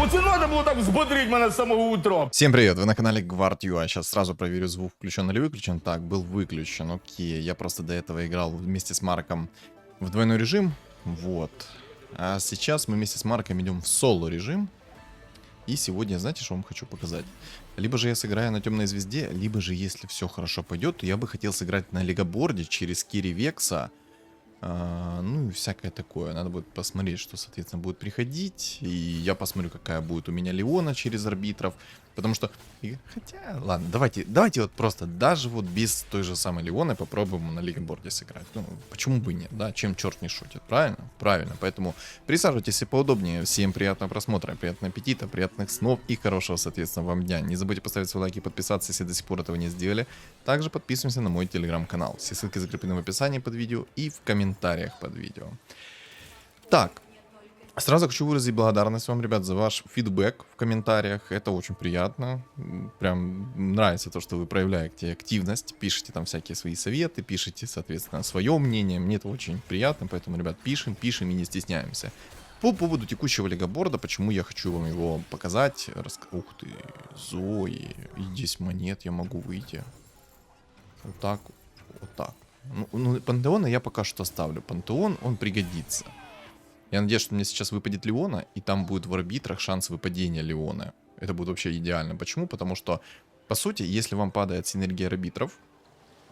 Оце надо було так взбодрить мене з самого утра. Всем привет, вы на канале Гвард.ua. Сейчас сразу проверю, звук включен или выключен. Так, был выключен, окей. Я просто до этого играл вместе с Марком в двойной режим. Вот. А сейчас мы вместе с Марком идем в соло режим. И сегодня, знаете, что вам хочу показать? Либо же я сыграю на темной звезде, либо же, если все хорошо пойдет, то я бы хотел сыграть на легоборде через Кири Векса. Ну и всякое такое. Надо будет посмотреть, что, соответственно, будет приходить. И я посмотрю, какая будет у меня Леона через арбитров. Потому что... Хотя, ладно, давайте вот просто даже вот без той же самой Леоны попробуем на лигоборде сыграть. Ну, почему бы и нет, да? Чем черт не шутит, правильно? Правильно. Поэтому присаживайтесь и поудобнее. Всем приятного просмотра, приятного аппетита, приятных снов и хорошего, соответственно, вам дня. Не забудьте поставить свой лайк и подписаться, если до сих пор этого не сделали. Также подписываемся на мой телеграм-канал. Все ссылки закреплены в описании под видео и в комментариях под видео. Так. Сразу хочу выразить благодарность вам, ребят, за ваш фидбэк в комментариях. Это очень приятно. Прям нравится то, что вы проявляете активность, пишите там всякие свои советы, пишите, соответственно, свое мнение. Мне это очень приятно, поэтому, ребят, пишем и не стесняемся. По поводу текущего легоборда, почему я хочу вам его показать. Ух ты, Зои, и здесь монет я могу выйти. Вот так, вот так. Ну, Пантеона я пока что оставлю. Пантеон, он пригодится. Я надеюсь, что мне сейчас выпадет Леона, и там будет в арбитрах шанс выпадения Леона. Это будет вообще идеально. Почему? Потому что, по сути, если вам падает синергия арбитров,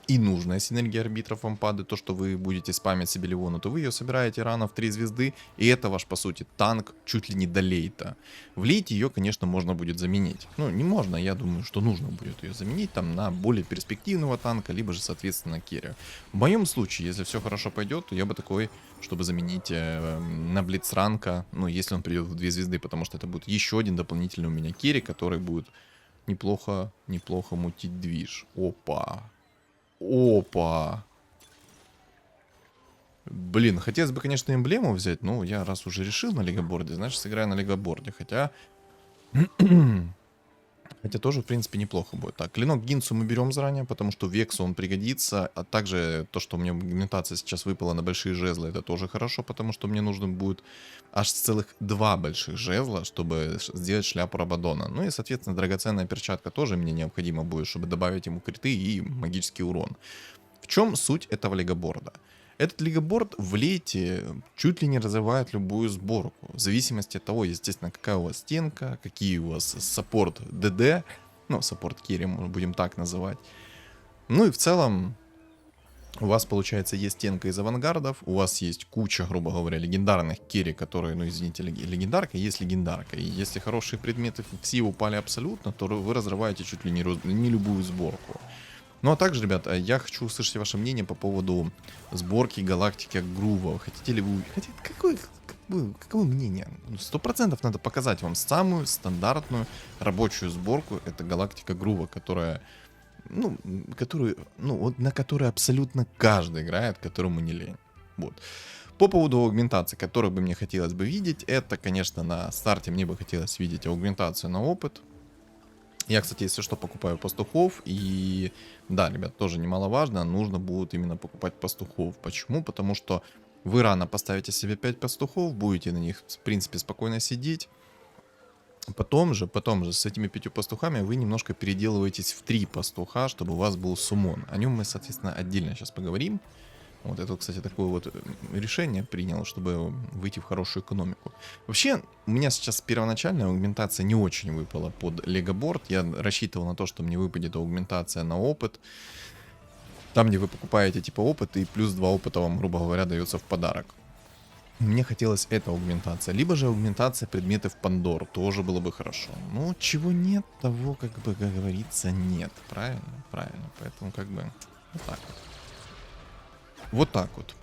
и нужная синергия арбитров вам падает, то, что вы будете спамить себе Леону, то вы ее собираете рано в 3 звезды, и это ваш, по сути, танк чуть ли не до лейта. В лейте ее, конечно, можно будет заменить. Ну, не можно, я думаю, что нужно будет ее заменить там на более перспективного танка, либо же, соответственно, керри. В моем случае, если все хорошо пойдет, то я бы такой, чтобы заменить на блицранка, ну, если он придет в 2 звезды, потому что это будет еще один дополнительный у меня керри, который будет неплохо мутить движ. Опа. Опа. Блин, хотелось бы, конечно, эмблему взять, но я раз уже решил на лигоборде, значит, сыграю на лигоборде. Хотя тоже, в принципе, неплохо будет. Так, клинок Гинсу мы берем заранее, потому что Вексу он пригодится. А также то, что у меня агментация сейчас выпала на большие жезлы, это тоже хорошо, потому что мне нужно будет аж целых 2 больших жезла, чтобы сделать шляпу Рабадона. Ну и, соответственно, драгоценная перчатка тоже мне необходимо будет, чтобы добавить ему криты и магический урон. В чем суть этого лигоборда? Этот лигоборд в лейте чуть ли не разрывает любую сборку. В зависимости от того, естественно, какая у вас стенка, какие у вас саппорт ДД, ну, саппорт керри, мы будем так называть. Ну и в целом, у вас, получается, есть стенка из авангардов, у вас есть куча, грубо говоря, легендарных керри, которые, ну, извините, легендарка есть легендарка. И если хорошие предметы все упали абсолютно, то вы разрываете чуть ли не любую сборку. Ну а также, ребят, я хочу услышать ваше мнение по поводу сборки галактики Грува. Хотите ли вы... Какое мнение? 100% надо показать вам самую стандартную рабочую сборку. Это галактика Грува, которая... на которой абсолютно каждый играет, которому не лень. Вот. По поводу аугментации, которую бы мне хотелось бы видеть, это, конечно, на старте мне бы хотелось видеть аугментацию на опыт. Я, кстати, если что, покупаю пастухов. И да, ребят, тоже немаловажно, нужно будет именно покупать пастухов. Почему? Потому что вы рано поставите себе 5 пастухов, будете на них, в принципе, спокойно сидеть. Потом же с этими 5 пастухами вы немножко переделываетесь в 3 пастуха, чтобы у вас был суммон. О нем мы, соответственно, отдельно сейчас поговорим. Вот это, кстати, такое вот решение принял, чтобы выйти в хорошую экономику. Вообще, у меня сейчас первоначальная аугментация не очень выпала под легоборд. Я рассчитывал на то, что мне выпадет аугментация на опыт. Там, где вы покупаете типа опыт, и плюс 2 опыта вам, грубо говоря, дается в подарок. Мне хотелось эта аугментация. Либо же аугментация предметов Пандор. Тоже было бы хорошо. Но чего нет, того, как говорится, нет. Правильно? Правильно. Поэтому как бы вот так вот. Вот так вот.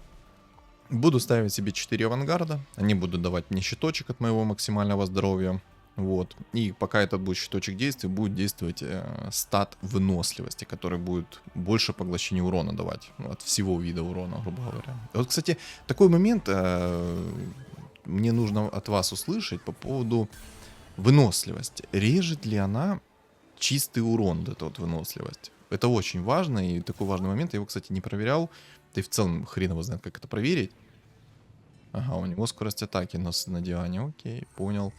Буду ставить себе 4 авангарда. Они будут давать мне щиточек от моего максимального здоровья. Вот. И пока этот будет щиточек действия, будет действовать стат выносливости, который будет больше поглощения урона давать. От всего вида урона, грубо говоря. Вот, кстати, такой момент мне нужно от вас услышать по поводу выносливости. Режет ли она чистый урон, эта вот выносливость? Это очень важно, и такой важный момент. Я его, кстати, не проверял. Да и в целом хрен его знает, как это проверить. Ага, у него скорость атаки на Диане. Окей, понял.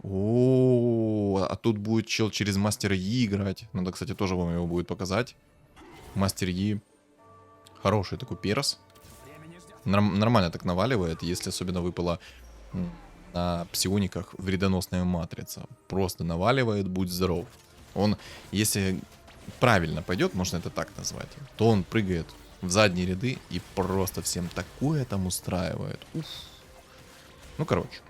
О, а тут будет чел через Мастер Yi играть. Надо, кстати, тоже вам его будет показать. Мастер Yi. Хороший такой перс. Нормально так наваливает, если особенно выпала на псиониках вредоносная матрица. Просто наваливает, будь здоров. Он, если правильно пойдет, можно это так назвать, то он прыгает в задние ряды и просто всем такое там устраивает. Уф. Ну, короче.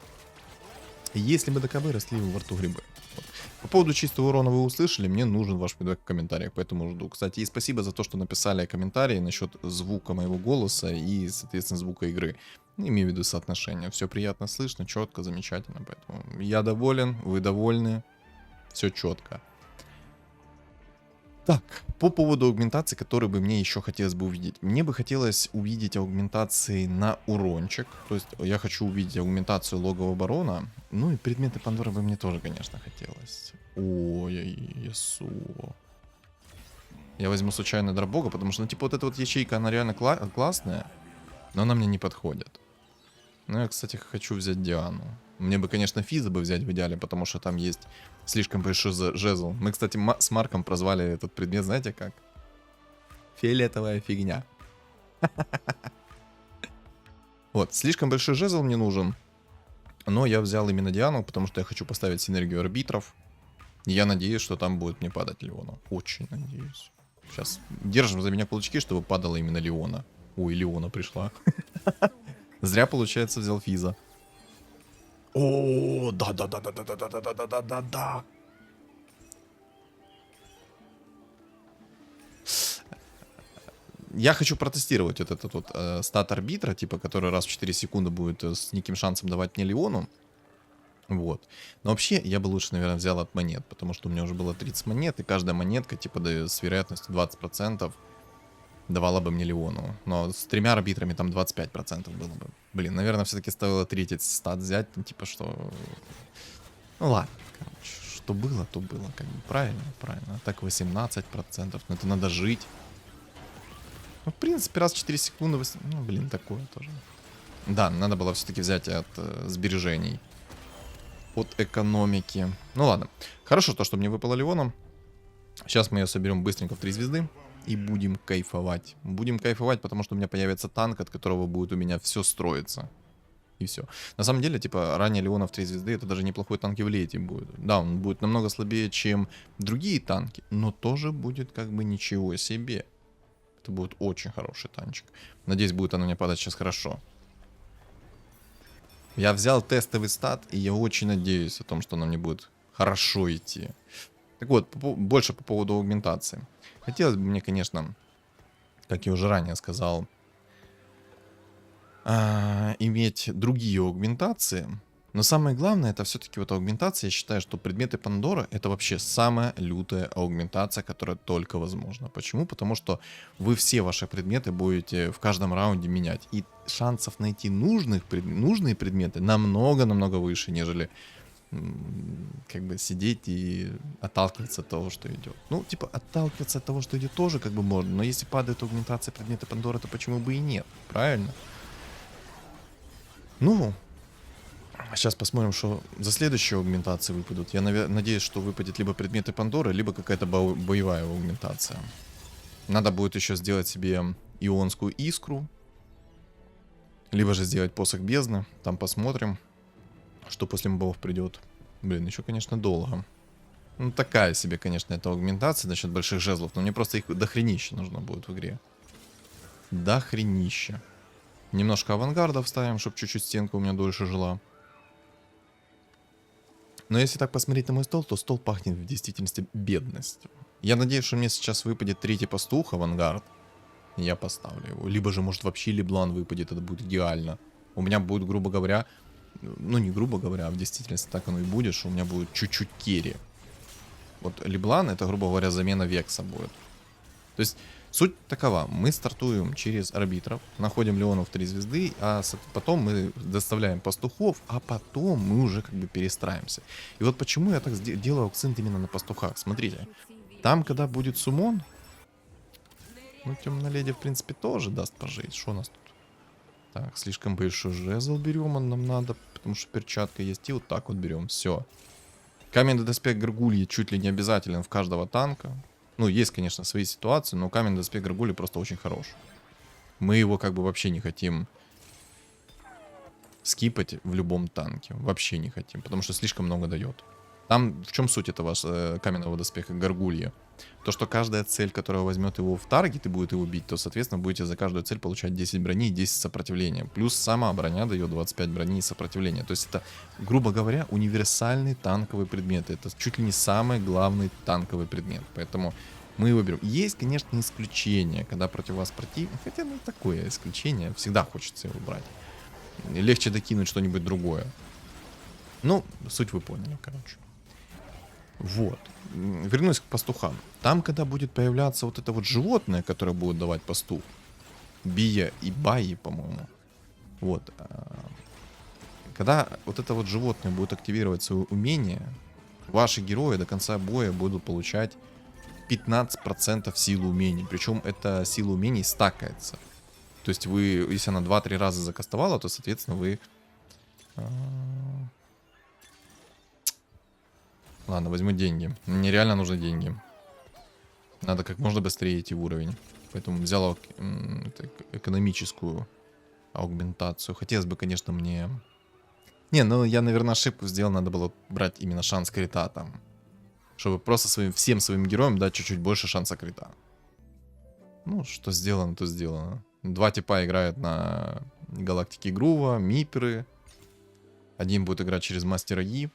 Если бы ДКБ росли во рту грибы. Вот. По поводу чистого урона вы услышали, мне нужен ваш фидбэк в комментариях, поэтому жду. Кстати, и спасибо за то, что написали комментарии насчет звука моего голоса и, соответственно, звука игры. Имею в виду соотношение. Все приятно слышно, четко, замечательно, поэтому я доволен, вы довольны, все четко. Так, по поводу аугментации, которые бы мне еще хотелось бы увидеть. Мне бы хотелось увидеть аугментации на урончик. То есть я хочу увидеть аугментацию логового барона. Ну и предметы Пандоры бы мне тоже, конечно, хотелось. Ой, Ясуо. Я возьму случайно Дробога, потому что, ну, типа, вот эта вот ячейка, она реально классная, но она мне не подходит. Ну, я, кстати, хочу взять Диану. Мне бы, конечно, Физа бы взять в идеале, потому что там есть слишком большой жезл. Мы, кстати, с Марком прозвали этот предмет, знаете как? Фиолетовая фигня. Вот, слишком большой жезл мне нужен. Но я взял именно Диану, потому что я хочу поставить синергию арбитров. Я надеюсь, что там будет мне падать Леона. Очень надеюсь. Сейчас держим за меня кулачки, чтобы падала именно Леона. Ой, Леона пришла. Зря, получается, взял Физа. О, да. Я хочу протестировать вот этот вот стат арбитра, типа, который раз в 4 секунды будет с неким шансом давать мне Леону. Вот. Но вообще, я бы лучше, наверное, взял от монет, потому что у меня уже было 30 монет, и каждая монетка, типа, с вероятностью 20% давала бы мне Леону. Но с 3 арбитрами там 25% было бы. Блин, наверное, все-таки стоило третий стат взять, ну, типа, что... Ну, ладно, короче, что было, то было, как бы, правильно. А так 18%, но это надо жить. Ну, в принципе, раз в 4 секунды... Ну, блин, такое тоже. Да, надо было все-таки взять от сбережений. От экономики. Ну, ладно. Хорошо то, что мне выпало Леона. Сейчас мы ее соберем быстренько в 3 звезды. И будем кайфовать. Будем кайфовать, потому что у меня появится танк, от которого будет у меня все строиться. И все. На самом деле, типа, ранее Леона в 3 звезды, это даже неплохой танк в лете будет. Да, он будет намного слабее, чем другие танки, но тоже будет как бы ничего себе. Это будет очень хороший танчик. Надеюсь, будет она мне падать сейчас хорошо. Я взял тестовый стат, и я очень надеюсь о том, что она мне будет хорошо идти. Так вот, больше по поводу аугментации. Хотелось бы мне, конечно, как я уже ранее сказал, иметь другие аугментации. Но самое главное, это все-таки вот аугментация. Я считаю, что предметы Пандоры это вообще самая лютая аугментация, которая только возможна. Почему? Потому что вы все ваши предметы будете в каждом раунде менять. И шансов найти нужные предметы намного-намного выше, нежели как бы сидеть и отталкиваться от того, что идет. Ну, типа, отталкиваться от того, что идет, тоже как бы можно. Но если падает аугментация предмета Пандоры, то почему бы и нет? Правильно? Ну, сейчас посмотрим, что за следующие аугментации выпадут. Я надеюсь, что выпадет либо предметы Пандоры, либо какая-то боевая аугментация. Надо будет еще сделать себе ионскую искру. Либо же сделать посох бездны. Там посмотрим, что после мобов придет. Блин, еще, конечно, долго. Ну, такая себе, конечно, это аугментация насчет больших жезлов. Но мне просто их дохренища нужно будет в игре. Дохренища. Немножко авангарда вставим, чтобы чуть-чуть стенка у меня дольше жила. Но если так посмотреть на мой стол, то стол пахнет в действительности бедностью. Я надеюсь, что мне сейчас выпадет третий пастух, авангард. Я поставлю его. Либо же, может, вообще Леблан выпадет, это будет идеально. У меня будет, грубо говоря, ну не грубо говоря, а в действительности так оно и будет, что у меня будет чуть-чуть керри. Вот Леблан, это, грубо говоря, замена Векса будет. То есть, суть такова. Мы стартуем через арбитров, находим Леонов 3 звезды, а потом мы доставляем пастухов, а потом мы уже как бы перестраиваемся. И вот почему я так делаю акцент именно на пастухах. Смотрите, там, когда будет суммон, ну, темная леди, в принципе, тоже даст пожить. Что у нас тут? Так, слишком большой жезл берем, он нам надо, потому что перчатка есть. И вот так вот берем. Все. Каменный доспех Гаргульи чуть ли не обязателен в каждого танка. Ну, есть, конечно, свои ситуации, но каменный доспех Гаргульи просто очень хорош. Мы его как бы вообще не хотим скипать в любом танке. Вообще не хотим, потому что слишком много дает. Там в чем суть этого каменного доспеха Гаргульи? То, что каждая цель, которая возьмет его в таргет и будет его бить, то, соответственно, будете за каждую цель получать 10 брони и 10 сопротивления. Плюс сама броня дает 25 брони и сопротивления. То есть это, грубо говоря, универсальный танковый предмет. Это чуть ли не самый главный танковый предмет. Поэтому мы его берем. Есть, конечно, исключения, когда против вас противник. Хотя, ну, такое исключение. Всегда хочется его брать. Легче докинуть что-нибудь другое. Ну, суть вы поняли, короче. Вот. Вернусь к пастухам. Там, когда будет появляться вот это вот животное, которое будет давать пастух. Бия и Баи, по-моему. Вот. Когда вот это вот животное будет активировать свое умение, ваши герои до конца боя будут получать 15% силы умений. Причем эта сила умений стакается. То есть вы, если она 2-3 раза закастовала, то, соответственно, вы... Ладно, возьму деньги. Мне реально нужны деньги. Надо как можно быстрее идти в уровень. Поэтому взял экономическую аугментацию. Хотелось бы, конечно, мне... Не, ну я, наверное, ошибку сделал. Надо было брать именно шанс крита там. Чтобы просто всем своим героям дать чуть-чуть больше шанса крита. Ну, что сделано, то сделано. Два типа играют на Галактике Грува, Миперы. Один будет играть через Мастера Yi.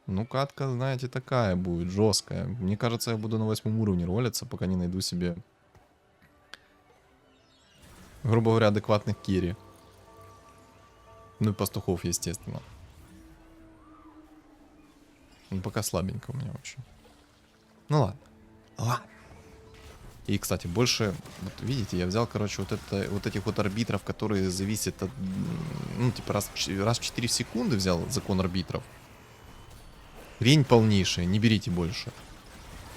Ну, катка, знаете, такая будет, жесткая. Мне кажется, я буду на 8 уровне ролиться, пока не найду себе, грубо говоря, адекватных керри. Ну и пастухов, естественно. Ну, пока слабенько у меня вообще. Ну ладно. Ладно. И, кстати, больше, вот видите, я взял, короче, вот этих вот арбитров, которые зависят от, ну, типа раз в 4 секунды взял закон арбитров. Хрень полнейшая, не берите больше.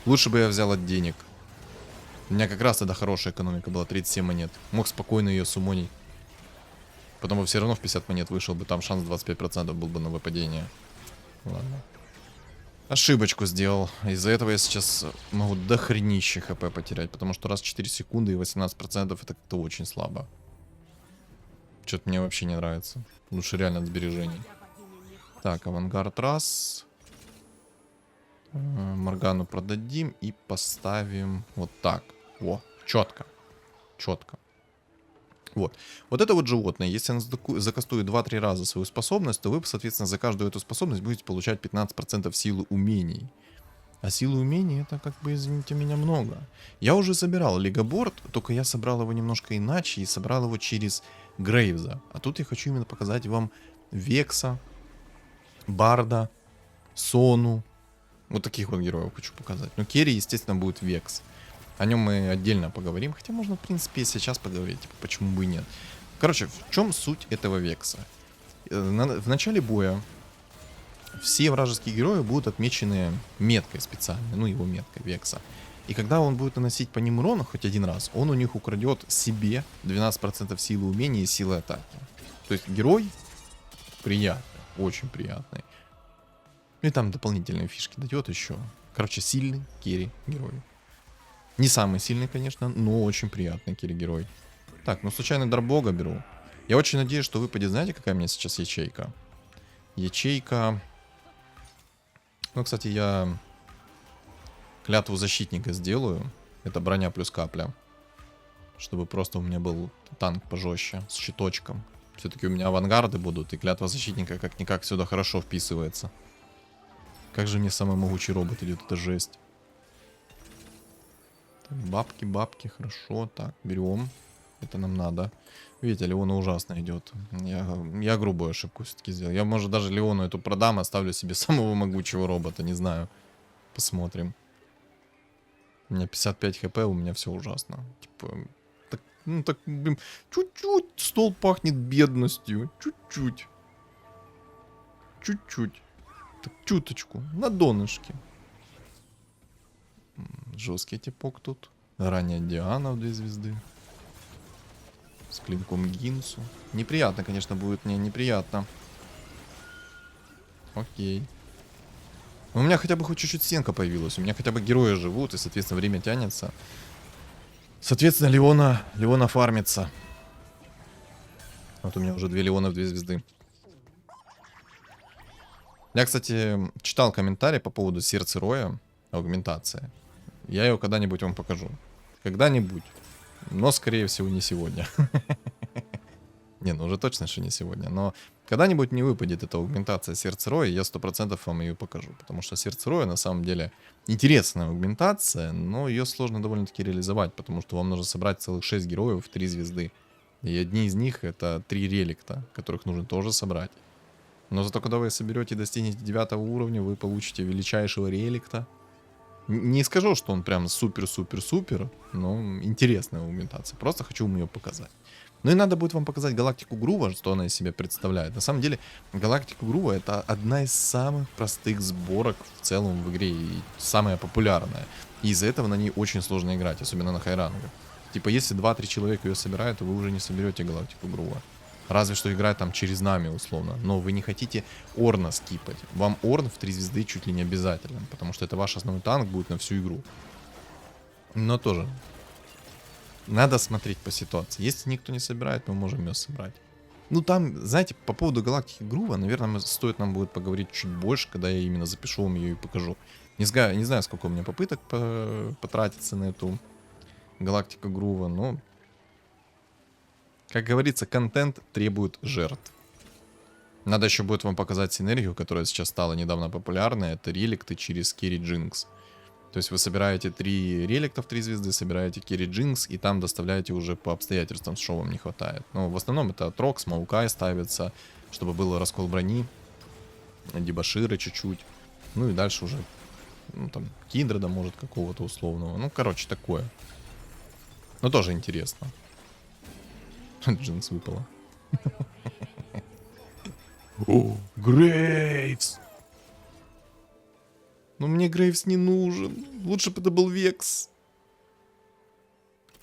Лучше бы я взял от денег. У меня как раз тогда хорошая экономика была, 37 монет. Мог спокойно ее суммонить. Потом бы все равно в 50 монет вышел бы, там шанс 25% был бы на выпадение. Ладно. Ошибочку сделал. Из-за этого я сейчас могу дохренище хп потерять, потому что раз в 4 секунды и 18% это как-то очень слабо. Что-то мне вообще не нравится. Лучше реально от сбережений. Так, авангард раз. Моргану продадим и поставим вот так. О, четко. Четко. Вот. Вот это вот животное. Если оно закастует 2-3 раза свою способность, то вы, соответственно, за каждую эту способность будете получать 15% силы умений. А силы умений это, как бы, извините меня, много. Я уже собирал лигаборд, только я собрал его немножко иначе и собрал его через Грейвза. А тут я хочу именно показать вам Векса, Барда, Сону. Вот таких вот героев хочу показать. Ну, Керри, естественно, будет Векс. О нем мы отдельно поговорим. Хотя можно, в принципе, и сейчас поговорить. Типа, почему бы и нет. Короче, в чем суть этого Векса? В начале боя все вражеские герои будут отмечены меткой специальной. Ну, его меткой Векса. И когда он будет наносить по ним урон хоть один раз, он у них украдет себе 12% силы умения и силы атаки. То есть герой приятный. Очень приятный. Ну и там дополнительные фишки дает еще. Короче, сильный керри герой. Не самый сильный, конечно, но очень приятный керри герой. Так, ну случайно Дарбога беру. Я очень надеюсь, что выпадет, знаете, какая у меня сейчас ячейка? Ячейка... Ну, кстати, я клятву защитника сделаю. Это броня плюс капля. Чтобы просто у меня был танк пожестче, с щиточком. Все-таки у меня авангарды будут, и клятва защитника как-никак сюда хорошо вписывается. Как же мне самый могучий робот идет, это жесть. Так, бабки, хорошо. Так, берем. Это нам надо. Видите, Леона ужасно идет. Я грубую ошибку все-таки сделал. Я, может, даже Леону эту продам, оставлю себе самого могучего робота, не знаю. Посмотрим. У меня 55 хп, у меня все ужасно. Типа, так, ну так, блин, чуть-чуть стол пахнет бедностью. Чуть-чуть. Чуть-чуть. Так, чуточку, на донышке. Жесткий типок тут. Ранняя Диана в 2 звезды. С клинком Гинсу. Неприятно, конечно, будет. Не, неприятно. Окей. У меня хотя бы хоть чуть-чуть стенка появилась. У меня хотя бы герои живут, и, соответственно, время тянется. Соответственно, Леона фармится. Вот у меня уже 2 Леона в 2 звезды. Я, кстати, читал комментарий по поводу сердца Роя, аугментация. Я ее когда-нибудь вам покажу. Когда-нибудь. Но, скорее всего, не сегодня. Не, ну уже точно, что не сегодня. Но когда-нибудь не выпадет эта аугментация сердца Роя, я 100% вам ее покажу. Потому что сердце Роя на самом деле интересная аугментация, но ее сложно довольно-таки реализовать, потому что вам нужно собрать целых 6 героев в 3 звезды. И одни из них это 3 реликта, которых нужно тоже собрать. Но зато когда вы соберете и достигнете 9 уровня, вы получите величайшего реликта. Не скажу, что он прям супер-супер-супер, но интересная аугментация. Просто хочу вам ее показать. Ну и надо будет вам показать галактику Грува, что она из себя представляет. На самом деле, галактика Грува это одна из самых простых сборок в целом в игре и самая популярная. И из-за этого на ней очень сложно играть, особенно на хайрангах. Типа, если 2-3 человека ее собирают, то вы уже не соберете галактику Грува. Разве что играть там через нами, условно. Но вы не хотите Орна скипать. Вам Орн в 3 звезды чуть ли не обязателен, потому что это ваш основной танк будет на всю игру. Но тоже надо смотреть по ситуации. Если никто не собирает, мы можем ее собрать. Ну там, знаете, по поводу галактики Грува, наверное, стоит нам будет поговорить чуть больше, когда я именно запишу вам ее и покажу. Не знаю, сколько у меня попыток потратиться на эту галактику Грува, но... Как говорится, контент требует жертв. Надо еще будет вам показать синергию, которая сейчас стала недавно популярной. Это реликты через Керри Джинкс. То есть вы собираете 3 реликта в 3 звезды, собираете Керри Джинкс и там доставляете уже по обстоятельствам, что вам не хватает. Но в основном это Трокс, Маукай ставится, чтобы был раскол брони, дебоширы чуть-чуть. Ну и дальше уже, ну там, Киндреда может какого-то условного. Ну, короче, такое. Но тоже интересно. Джинкс выпала. О, Грейвс! Но мне Грейвс не нужен. Лучше бы это был Векс.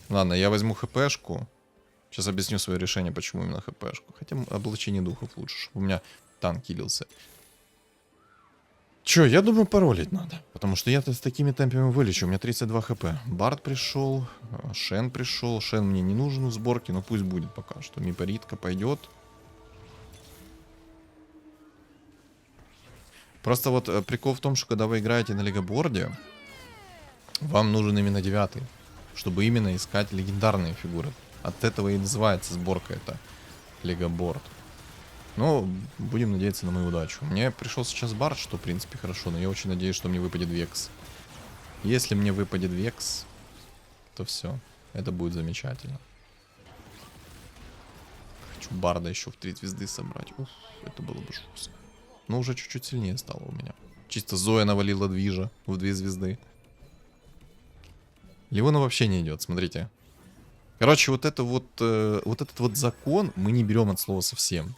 Ладно, я возьму хпшку. Сейчас объясню свое решение, почему именно хпшку. Хотя облачение духов лучше, чтобы у меня танк киллился. Че, я думаю, паролить надо. Потому что я-то с такими темпами вылечу. У меня 32 хп. Бард пришел. Шен пришел. Шен мне не нужен в сборке, но пусть будет пока что. Мипаритка пойдет. Просто вот прикол в том, что когда вы играете на легоборде, вам нужен именно 9, чтобы именно искать легендарные фигуры. От этого и называется сборка это легоборд. Но будем надеяться на мою удачу. Мне пришел сейчас Бард, что в принципе хорошо, но я очень надеюсь, что мне выпадет Векс. Если мне выпадет Векс, то все, это будет замечательно. Хочу Барда еще в 3 звезды собрать. Уф, это было бы жестко. Но уже чуть-чуть сильнее стало у меня. Чисто Зоя навалила движа в 2 звезды. Леона вообще не идет, смотрите. Короче, вот этот вот закон мы не берем от слова совсем.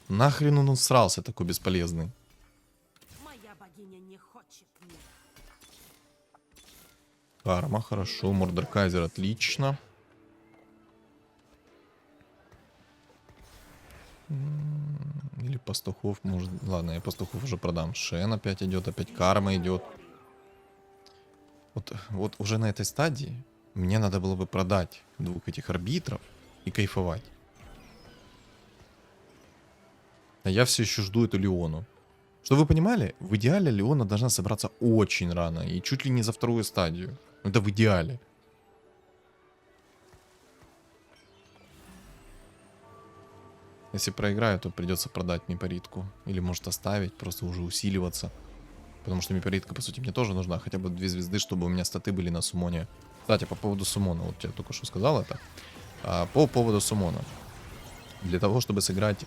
Нахрен он срался такой бесполезный. Моя богиня не хочет меня. Карма, хорошо. Мордеркайзер, отлично. Или пастухов, может... Ладно, я пастухов уже продам. Шен опять идет, опять карма идет. Вот уже на этой стадии мне надо было бы продать 2 этих арбитров и кайфовать. А я все еще жду эту Леону. Чтобы вы понимали, в идеале Леона должна собраться очень рано. И чуть ли не за 2-ю стадию. Это в идеале. Если проиграю, то придется продать Мипаритку. Или может оставить, просто уже усиливаться. Потому что Мипаритка, по сути, мне тоже нужна. Хотя бы 2 звезды, чтобы у меня статы были на суммоне. Кстати, по поводу суммона. Вот я только что сказал это. По поводу суммона. Для того, чтобы сыграть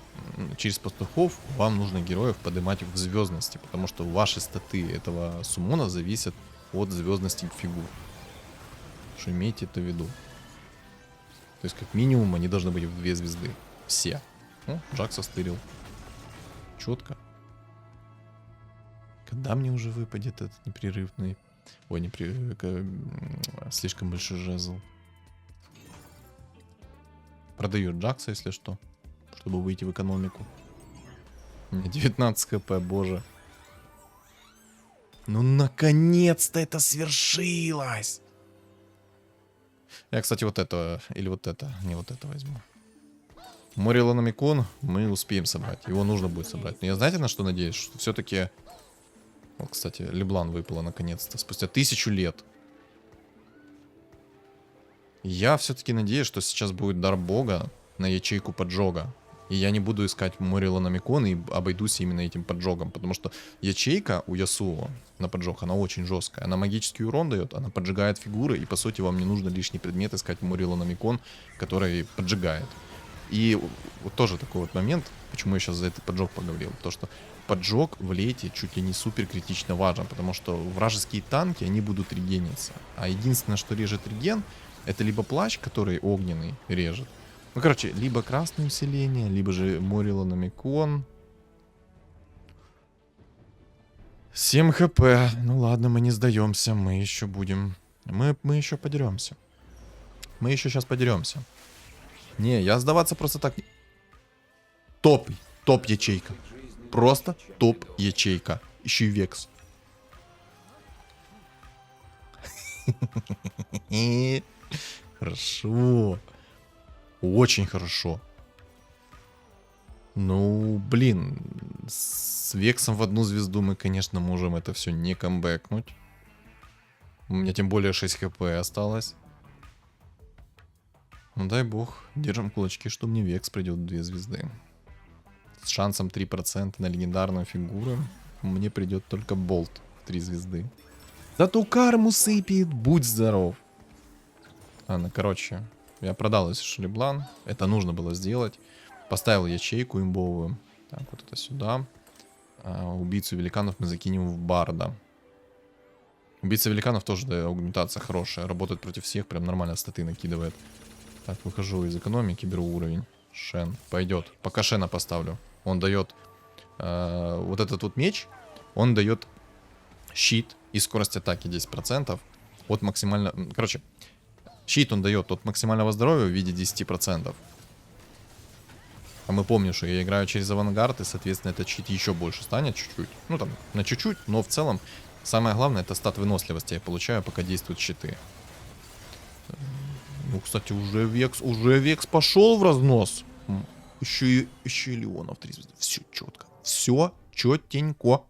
через пастухов, вам нужно героев поднимать в звездности. Потому что ваши статы этого суммона зависят от звездности фигур. Что имейте это в виду. То есть, как минимум, они должны быть в 2 звезды. Все. О, Джакса стырил. Четко. Когда мне уже выпадет этот непрерывный... Ой, слишком большой жезл. Продаю Джакса, если что. Чтобы выйти в экономику. У меня 19 хп, боже. Ну, наконец-то это свершилось! Я, кстати, вот это, или вот это, не вот это возьму. Морилономикон мы успеем собрать. Его нужно будет собрать. Но я, знаете, на что надеюсь? Что все-таки... Вот, кстати, Леблан выпало наконец-то. Спустя 1000 лет. Я все-таки надеюсь, что сейчас будет дар бога на ячейку поджога. И я не буду искать Морилономикон и обойдусь именно этим поджогом. Потому что ячейка у Ясуо на поджог, она очень жесткая. Она магический урон дает, она поджигает фигуры. И по сути вам не нужно лишний предмет искать Морилономикон, который поджигает. И вот тоже такой вот момент, почему я сейчас за этот поджог поговорил. То, что поджог в лете чуть ли не супер критично важен. Потому что вражеские танки, они будут регениться. А единственное, что режет реген, это либо плащ, который огненный режет. Ну, короче, либо красное усиление, либо же Морилономикон. 7 хп. Ну ладно, мы не сдаемся. Мы еще будем... Мы еще подеремся. Мы еще сейчас подеремся. Не, я сдаваться просто так... Топ. Топ ячейка. Просто топ ячейка. Еще и Векс. Хорошо. Очень хорошо. Ну, блин. С Вексом в одну звезду мы, конечно, можем это все не камбэкнуть. У меня тем более 6 хп осталось. Ну дай бог. Держим кулачки, что мне Векс придет в 2 звезды. С шансом 3% на легендарную фигуру мне придет только Болт в 3 звезды. Зато карму сыпет, будь здоров. Ладно, короче, я продал если Шлеблан. Это нужно было сделать. Поставил ячейку имбовую. Так, вот это сюда. Убийцу великанов мы закинем в Барда. Убийца великанов тоже, да, аугментация хорошая. Работает против всех, прям нормально статы накидывает. Так, выхожу из экономики, беру уровень. Шен, пойдет. Пока Шена поставлю. Он дает вот этот вот меч. Он дает щит и скорость атаки 10%. От максимально... Короче, щит он дает от максимального здоровья в виде 10%. А мы помним, что я играю через авангард, и, соответственно, этот щит еще больше станет чуть-чуть. Ну, там, на чуть-чуть, но в целом самое главное, это стат выносливости я получаю, пока действуют щиты. Ну, кстати, уже Векс пошел в разнос. Еще и Леонов 3 звезды. Все четко. Все четенько.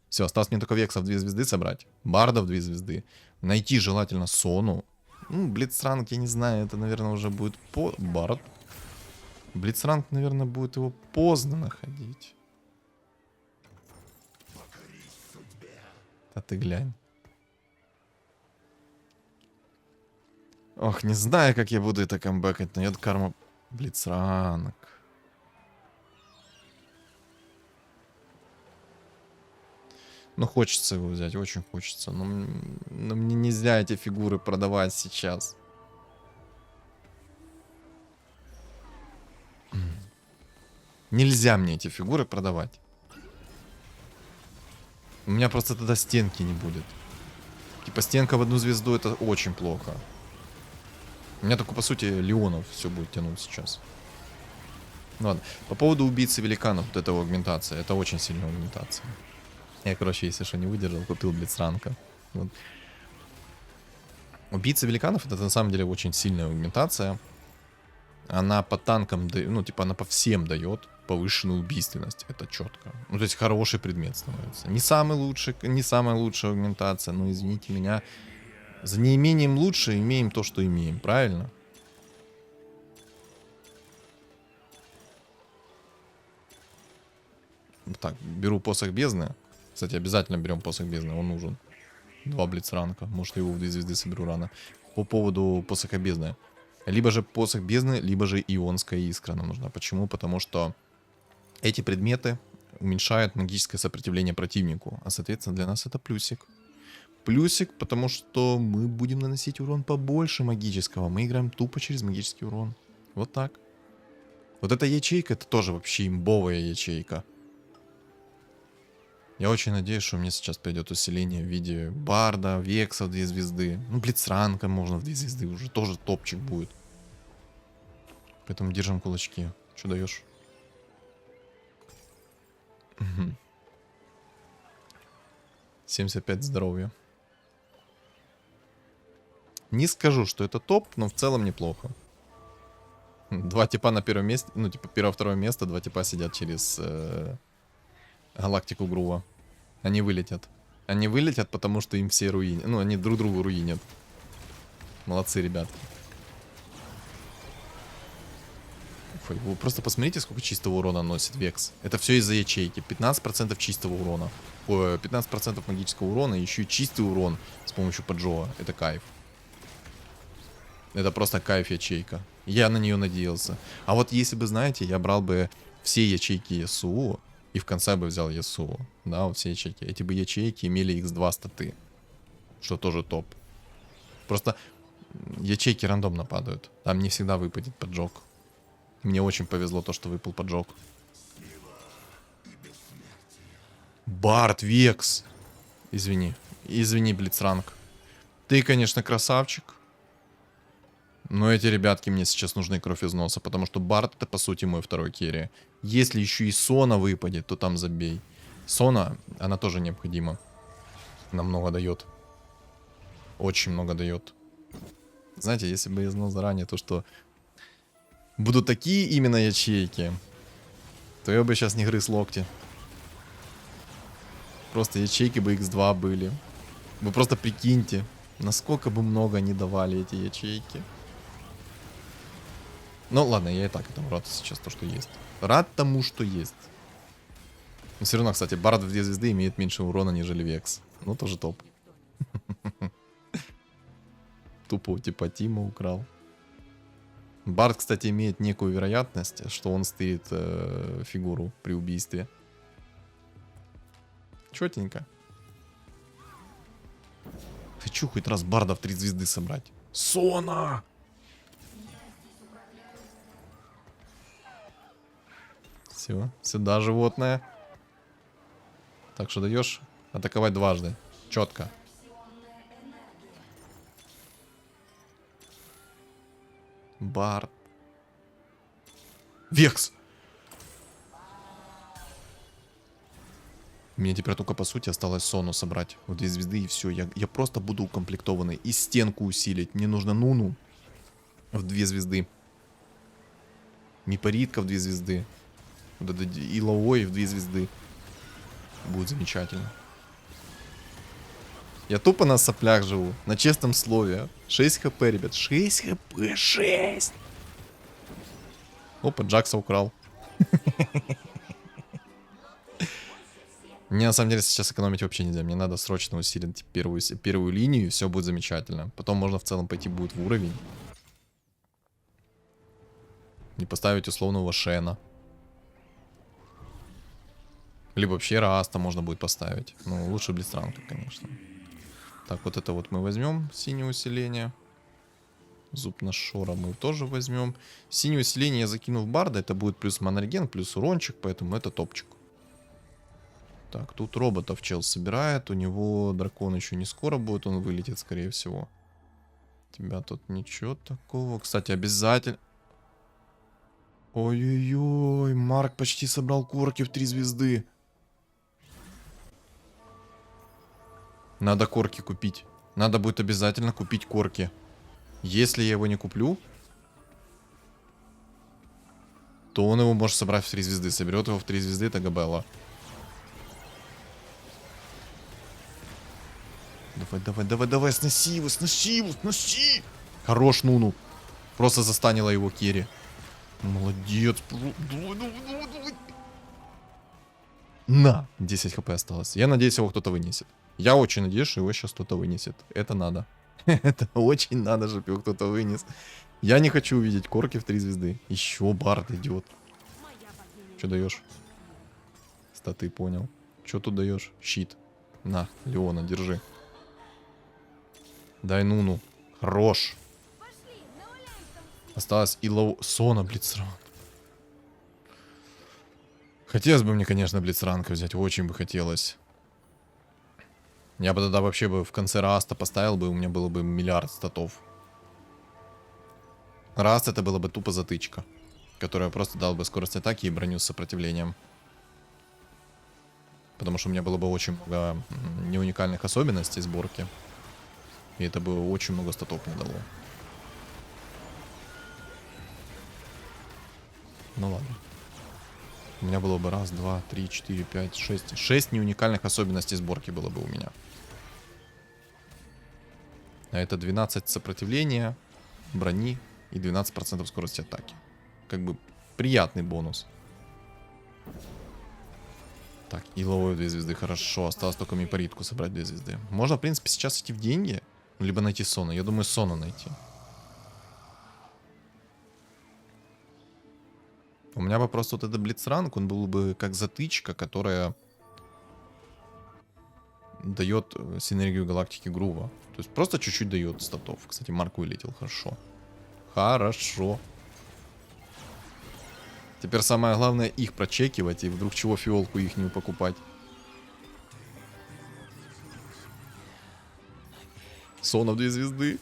Все, осталось мне только Векса в 2 звезды собрать. Барда в 2 звезды. Найти желательно Сону. Ну, Блицранг, я не знаю, это, наверное, уже будет по... Бард. Блицранг, наверное, будет его поздно находить. А ты глянь. Ох, не знаю, как я буду это камбэкать, но нет карма... Блицранг. Ну, хочется его взять, очень хочется. Но мне нельзя эти фигуры продавать сейчас. Нельзя мне эти фигуры продавать. У меня просто тогда стенки не будет. Типа стенка в 1 звезду это очень плохо. У меня только, по сути, Леонов все будет тянуть сейчас. Ну ладно. По поводу убийцы великанов, вот этого аугментация. Это очень сильная аугментация. Я, короче, если что, не выдержал, купил Блицранка. Вот. Убийца великанов это на самом деле очень сильная аугментация. Она по танкам, ну, типа, она по всем дает повышенную убийственность. Это четко. Ну, то есть хороший предмет становится. Не самый лучший, не самая лучшая аугментация, но, извините меня, за неимением лучше имеем то, что имеем, правильно? Так, беру посох бездны. Кстати, обязательно берем посох бездны, он нужен. 2 блицранка, может, его в 2 звезды соберу рано. По поводу посоха бездны. Либо же посох бездны, либо же ионская искра нам нужна. Почему? Потому что эти предметы уменьшают магическое сопротивление противнику. А, соответственно, для нас это плюсик. Плюсик, потому что мы будем наносить урон побольше магического. Мы играем тупо через магический урон. Вот так. Вот эта ячейка, это тоже вообще имбовая ячейка. Я очень надеюсь, что мне сейчас придет усиление в виде Барда, Векса в 2 звезды. Ну, Блицранка можно в 2 звезды. Уже тоже топчик будет. Поэтому держим кулачки. Что даешь? Мгм. 75 здоровья. Не скажу, что это топ, но в целом неплохо. Два типа на первом месте, ну типа первое-второе место, два типа сидят через галактику Грува. Они вылетят. Они вылетят, потому что им все руинят. Ну, они друг другу руинят. Молодцы, ребят. Фу, вы просто посмотрите, сколько чистого урона носит Векс. Это все из-за ячейки. 15% чистого урона. Ой, 15% магического урона, еще и чистый урон с помощью поджога. Это кайф. Это просто кайф ячейка. Я на нее надеялся. А вот если бы, знаете, я брал бы все ячейки ЯСУ и в конце бы взял ЯСУ. Да, вот все ячейки. Эти бы ячейки имели x2 статы. Что тоже топ. Просто ячейки рандомно падают. Там не всегда выпадет поджог. Мне очень повезло то, что выпал поджог. Барт, Векс. Извини. Извини, Блицранг. Ты, конечно, красавчик. Но эти ребятки мне сейчас нужны кровь из носа, потому что Барт это по сути мой второй керри. Если еще и Сона выпадет, то там забей. Сона, она тоже необходима. Она много дает. Очень много дает. Знаете, если бы я знал заранее то, что будут такие именно ячейки, то я бы сейчас не грыз локти. Просто ячейки бы x2 были. Вы просто прикиньте, насколько бы много они давали эти ячейки. Ну ладно, я и так этому рад сейчас то, что есть. Рад тому, что есть. Но все равно, кстати, Бард в 2 звезды имеет меньше урона, нежели Векс. Ну тоже топ. Тупо типа Тима украл. Бард, кстати, имеет некую вероятность, что он стырит фигуру при убийстве. Чётенько. Хочу хоть раз Барда в 3 звезды собрать. Сона! Все, сюда животное. Так что даешь атаковать дважды. Четко. Бард. Векс! Мне теперь только по сути осталось Сону собрать. Вот 2 звезды и все. Я просто буду укомплектованный. И стенку усилить. Мне нужно Нуну в 2 звезды. Мипаритка в 2 звезды. Вот это и Лаой в 2 звезды. Будет замечательно. Я тупо на соплях живу. На честном слове. 6 хп, ребят. 6 хп. 6! Опа, Джакса украл. Мне на самом деле сейчас экономить вообще нельзя. Мне надо срочно усилить первую линию, и все будет замечательно. Потом можно в целом пойти будет в уровень. И поставить условного Шена. Либо вообще Раста можно будет поставить. Ну, лучше Блицранга, конечно. Так, вот это вот мы возьмем. Синее усиление. Зуб на Шора мы тоже возьмем. Синее усиление я закину в Барда. Это будет плюс манерген, плюс урончик. Поэтому это топчик. Так, тут роботов чел собирает. У него дракон еще не скоро будет. Он вылетит, скорее всего. У тебя тут ничего такого. Кстати, обязательно... Ой-ой-ой. Марк почти собрал корки в 3 звезды. Надо корки купить. Надо будет обязательно купить корки. Если я его не куплю, то он его может собрать в 3 звезды. Соберет его в 3 звезды, это Габелла. Давай, давай, давай, давай, сноси его, сноси его, сноси! Хорош, Нуну. Просто застанила его керри. Молодец. Давай, давай, давай, давай. На, 10 хп осталось. Я надеюсь, его кто-то вынесет. Я очень надеюсь, что его сейчас кто-то вынесет. Это надо. Это очень надо, чтобы его кто-то вынес. Я не хочу увидеть корки в 3 звезды. Еще Бард идет. Что даешь? Статы, понял. Что тут даешь? Щит. На, Леона, держи. Дай Нуну. Хорош. Осталось и Сона Блицранг. Хотелось бы мне, конечно, Блицранга взять. Очень бы хотелось. Я бы тогда вообще бы в конце Раста поставил бы, у меня было бы миллиард статов. Раст это было бы тупо затычка, которая просто дал бы скорость атаки и броню с сопротивлением. Потому что у меня было бы очень много неуникальных особенностей сборки. И это бы очень много статов мне дало. Ну ладно. У меня было бы раз, два, три, четыре, пять, шесть. 6 неуникальных особенностей сборки было бы у меня. А это 12 сопротивления, брони и 12% скорости атаки. Как бы приятный бонус. Так, и ловую 2 звезды, хорошо. Осталось только мипаритку собрать 2 звезды. Можно, в принципе, сейчас идти в деньги, либо найти Сона. Я думаю, Сона найти. У меня бы просто вот этот блицранг, он был бы как затычка, которая дает синергию галактики Грува. То есть просто чуть-чуть дает статов. Кстати, Марк вылетел, хорошо. Хорошо. Теперь самое главное их прочекивать и вдруг чего фиолку ихнюю покупать. Сона в 2 звезды.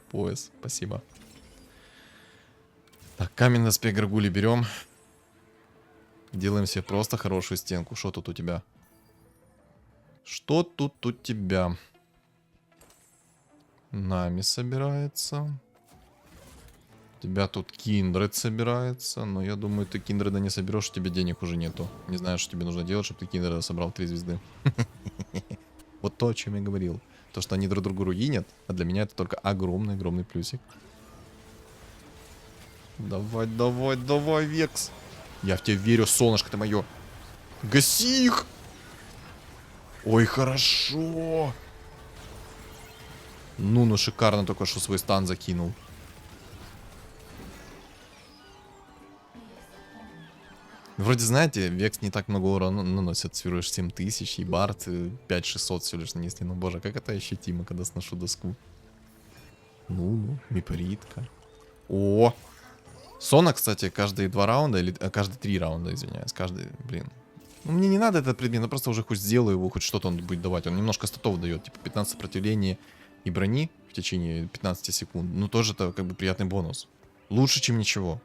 Пояс, спасибо. Так, каменный доспех Гаргули берем. Делаем себе просто хорошую стенку. Что тут у тебя? Что тут у тебя? Нами собирается. У тебя тут Киндред собирается. Но я думаю, ты Киндреда не соберешь, у тебя денег уже нету. Не знаю, что тебе нужно делать, чтобы ты Киндреда собрал 3 звезды. Вот то, о чем я говорил. То, что они друг другу руинят, а для меня это только огромный-огромный плюсик. Давай, давай, давай, Векс. Я в тебя верю, солнышко ты мое. Гаси их! Ой, хорошо. Ну шикарно только что свой стан закинул. Вроде, знаете, Векс не так много урона наносит, всего лишь 7000, и Барт 5600 всего лишь нанесли. Ну боже, как это ощутимо, когда сношу доску. Ну, мипаритка. О! Сона, кстати, каждые 2 раунда, или каждые 3 раунда, извиняюсь, каждый, блин. Ну, мне не надо этот предмет, я просто уже хоть сделаю его, хоть что-то он будет давать. Он немножко статов дает, типа 15 сопротивления и брони в течение 15 секунд. Ну, тоже это как бы приятный бонус. Лучше, чем ничего,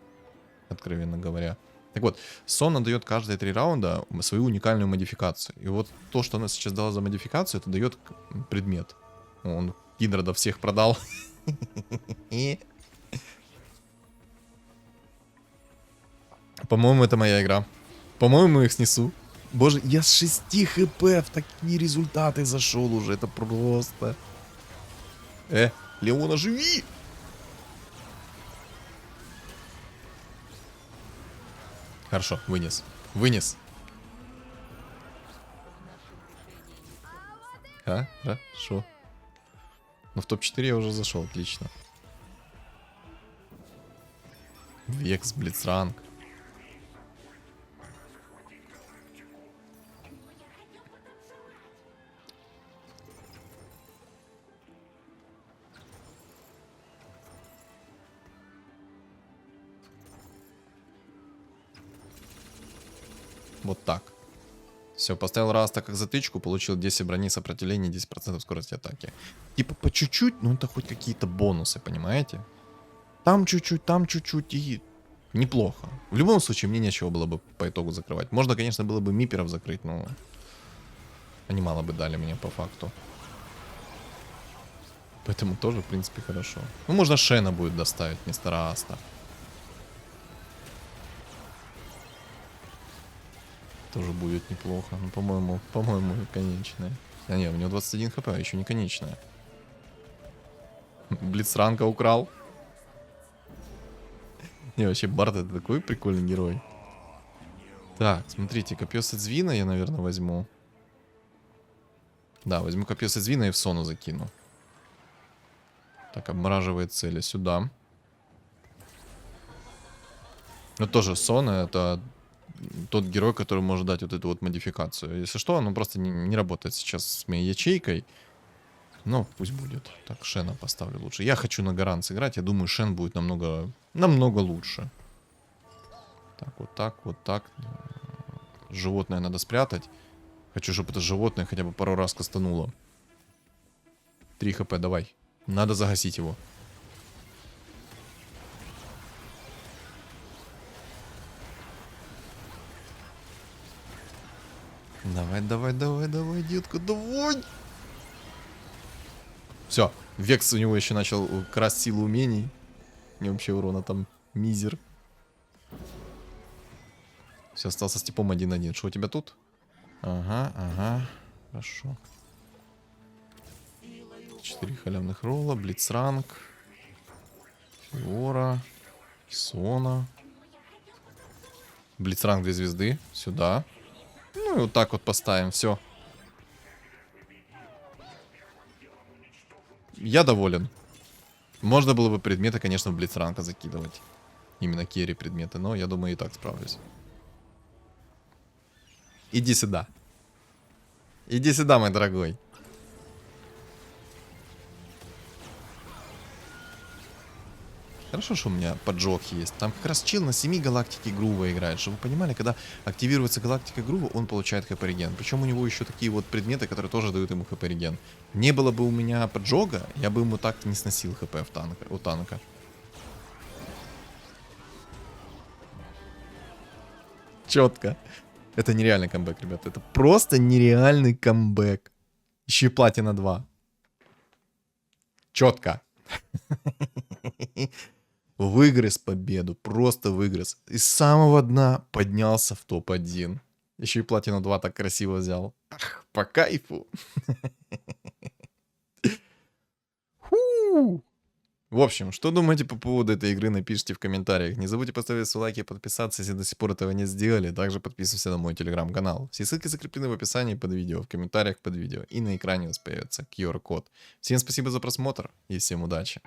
откровенно говоря. Так вот, Сона дает каждые 3 раунда свою уникальную модификацию. И вот то, что она сейчас дала за модификацию, это дает предмет. Он Киндреда всех продал. По-моему, это моя игра. По-моему, их снесу. Боже, я с 6 хп в такие результаты зашел уже. Это просто... Леона, живи! Хорошо, вынес. Вынес. Хорошо. Ну, в топ-4 я уже зашел, отлично. Векс, Блицранг. Вот так. Все, поставил Раста как затычку, получил 10 брони, сопротивления, 10% скорости атаки. Типа по чуть-чуть, но это хоть какие-то бонусы, понимаете? Там чуть-чуть и неплохо. В любом случае, мне нечего было бы по итогу закрывать. Можно, конечно, было бы миперов закрыть, но они мало бы дали мне по факту. Поэтому тоже, в принципе, хорошо. Ну, можно Шена будет доставить вместо Раста. Тоже будет неплохо. Ну, по-моему, конечная. А не, у него 21 хп, а еще не конечная. Блицранга украл. Не, вообще, Барт это такой прикольный герой. Так, смотрите, копье Сэдзвина я, наверное, возьму. Да, возьму копье Сэдзвина и в Сону закину. Так, обмораживает цели сюда. Но тоже Сона это тот герой, который может дать вот эту вот модификацию. Если что, оно просто не работает сейчас с моей ячейкой. Но пусть будет. Так, Шена поставлю лучше. Я хочу на Гаран сыграть. Я думаю, Шен будет намного лучше. Так, вот так, вот так. Животное надо спрятать. Хочу, чтобы это животное хотя бы пару раз кастануло. 3 хп, давай. Надо загасить его. Давай, давай, давай, давай, детка, давай. Все, Векс у него еще начал красть силу умений. Не вообще урона там мизер. Все, остался с типом 1-1. Что у тебя тут? Ага, ага. Хорошо. 4 халявных ролла, блицранг. Фиора. Сона. Блицранг 2 звезды. Сюда. Ну и вот так вот поставим. Все. Я доволен. Можно было бы предметы, конечно, в блицранга закидывать. Именно керри предметы, но я думаю, и так справлюсь. Иди сюда. Иди сюда, мой дорогой. Хорошо, что у меня поджог есть. Там как раз чел на 7 галактике Грува играет. Чтобы вы понимали, когда активируется галактика Грува, он получает хп-реген. Причем у него еще такие вот предметы, которые тоже дают ему хп-реген. Не было бы у меня поджога, я бы ему так не сносил хп у танка. Четко. Это нереальный камбэк, ребята. Это просто нереальный камбэк. Еще и платина 2. Четко. Выгрыз победу. Просто выгрыз. Из самого дна поднялся в топ-1. Еще и платину 2 так красиво взял. Ах, по кайфу. В общем, что думаете по поводу этой игры, напишите в комментариях. Не забудьте поставить свой лайк и подписаться, если до сих пор этого не сделали. Также подписывайтесь на мой телеграм-канал. Все ссылки закреплены в описании под видео, в комментариях под видео. И на экране у вас появится QR-код. Всем спасибо за просмотр и всем удачи.